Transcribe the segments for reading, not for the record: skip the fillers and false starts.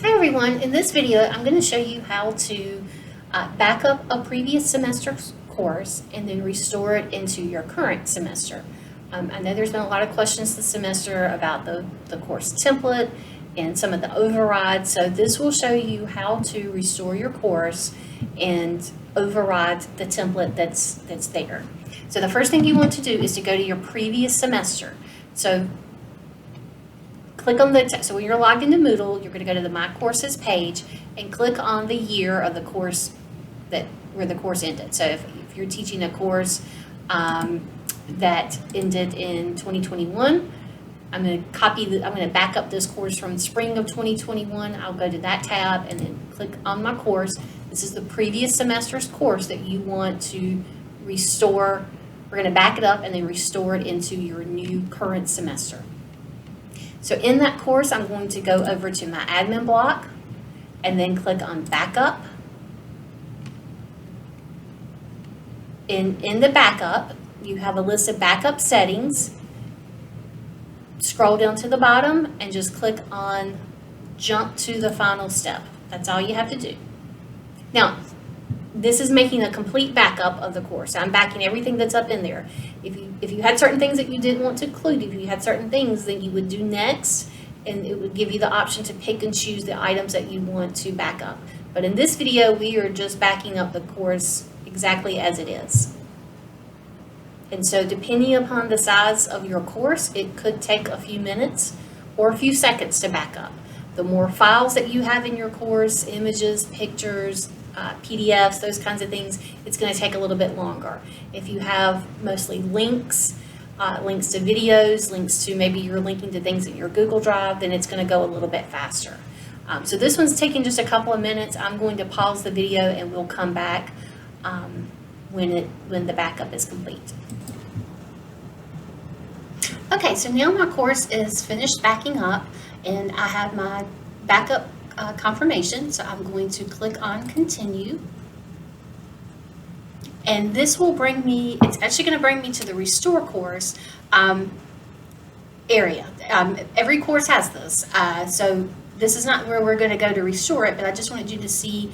Hi everyone, in this video I'm going to show you how to back up a previous semester's course and then restore it into your current semester. I know there's been a lot of questions this semester about the course template and some of the overrides, so this will show you how to restore your course and override the template that's there. So the first thing you want to do is to go to your previous semester. So click on so when you're logged into Moodle, you're going to go to the My Courses page and click on the year of the course where the course ended. So if you're teaching a course that ended in 2021, I'm going to back up this course from spring of 2021. I'll go to that tab and then click on my course. This is the previous semester's course that you want to restore. We're going to back it up and then restore it into your new current semester. So in that course, I'm going to go over to my admin block and then click on backup. In the backup, you have a list of backup settings. Scroll down to the bottom and just click on jump to the final step. That's all you have to do. Now, this is making a complete backup of the course. I'm backing everything that's up in there. If you had certain things that you didn't want to include, if you had certain things, then you would do next, and it would give you the option to pick and choose the items that you want to back up. But in this video, we are just backing up the course exactly as it is. And so depending upon the size of your course, it could take a few minutes or a few seconds to back up. The more files that you have in your course, images, pictures, PDFs, those kinds of things, it's going to take a little bit longer. If you have mostly links, links to videos, links to maybe you're linking to things in your Google Drive, then it's going to go a little bit faster. So this one's taking just a couple of minutes. I'm going to pause the video and we'll come back when the backup is complete. Okay, so now my course is finished backing up and I have my backup confirmation, so I'm going to click on continue, and this will bring me, it's actually going to bring me to the restore course area. Every course has this, so this is not where we're going to go to restore it, but I just wanted you to see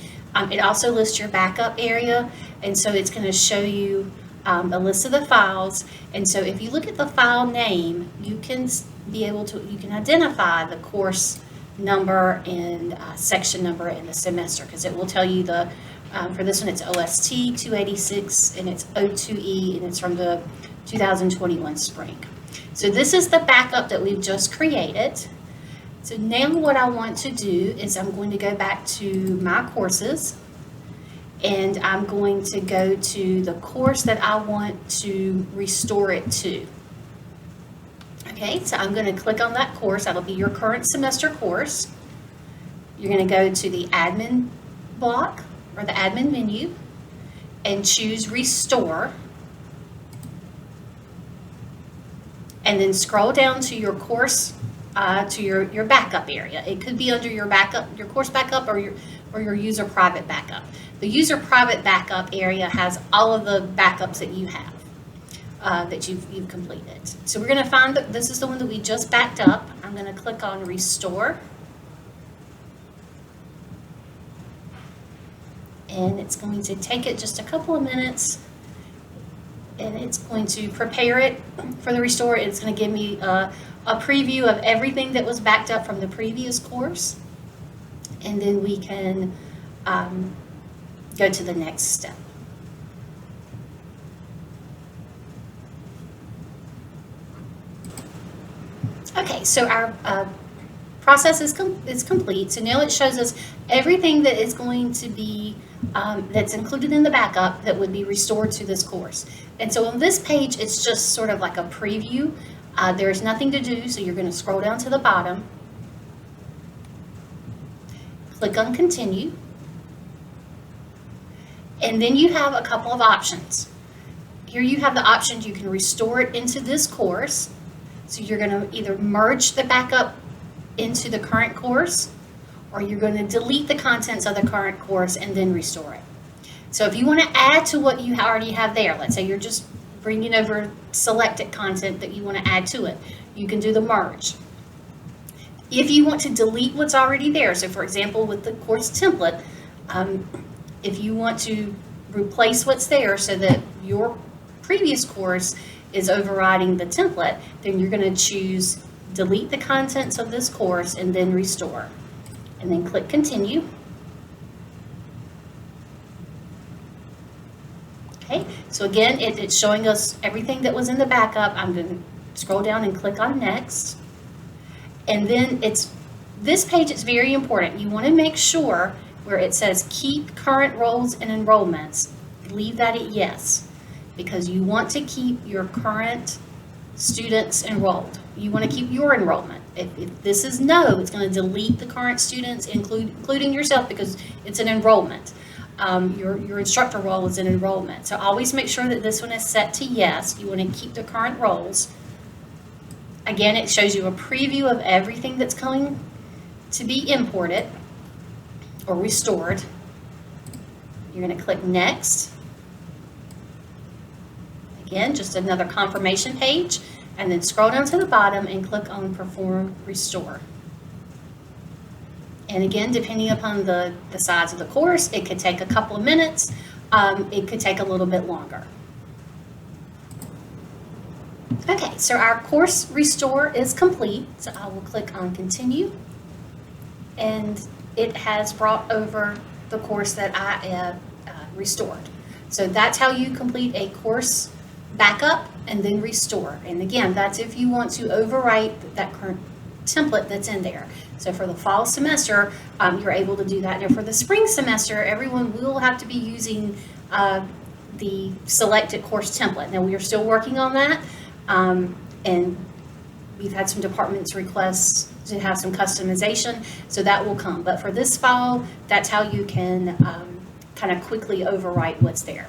it also lists your backup area, and so it's going to show you a list of the files. And so if you look at the file name, you can identify the course number and section number and the semester, because it will tell you for this one it's OST 286 and it's O2E and it's from the 2021 spring. So this is the backup that we've just created. So now what I want to do is I'm going to go back to my courses and I'm going to go to the course that I want to restore it to. Okay, so I'm going to click on that course. That'll be your current semester course. You're going to go to the admin block or the admin menu and choose restore. And then scroll down to your course, to your backup area. It could be under your backup, your course backup, or your user private backup. The user private backup area has all of the backups that you have. That you've completed. So we're going to find that this is the one that we just backed up. I'm going to click on restore. And it's going to take it just a couple of minutes. And it's going to prepare it for the restore. It's going to give me a preview of everything that was backed up from the previous course. And then we can go to the next step. Okay, so our process is complete. So now it shows us everything that is going to be, that's included in the backup that would be restored to this course. And so on this page, it's just sort of like a preview. There's nothing to do, so you're going to scroll down to the bottom, click on continue, and then you have a couple of options. Here you have the options, you can restore it into this course. So you're going to either merge the backup into the current course, or you're going to delete the contents of the current course and then restore it. So if you want to add to what you already have there, let's say you're just bringing over selected content that you want to add to it, you can do the merge. If you want to delete what's already there, so for example, with the course template, if you want to replace what's there so that your previous course is overriding the template, then you're going to choose delete the contents of this course and then restore. And then click continue. Okay, so again, it's showing us everything that was in the backup. I'm going to scroll down and click on next. And then this page is very important. You want to make sure where it says keep current roles and enrollments, leave that at yes, because you want to keep your current students enrolled. You want to keep your enrollment. If this is no, it's going to delete the current students, including yourself, because it's an enrollment. Your instructor role is an enrollment. So always make sure that this one is set to yes. You want to keep the current roles. Again, it shows you a preview of everything that's going to be imported or restored. You're going to click next. Again, just another confirmation page, and then scroll down to the bottom and click on perform restore. And again, depending upon the size of the course, it could take a couple of minutes. It could take a little bit longer. Okay, so our course restore is complete. So I will click on continue, and it has brought over the course that I have restored. So that's how you complete a course backup and then restore. And again, that's if you want to overwrite that current template that's in there. So for the fall semester, you're able to do that. Now for the spring semester, everyone will have to be using the selected course template. Now we are still working on that, and we've had some departments request to have some customization, so that will come. But for this fall, that's how you can kind of quickly overwrite what's there.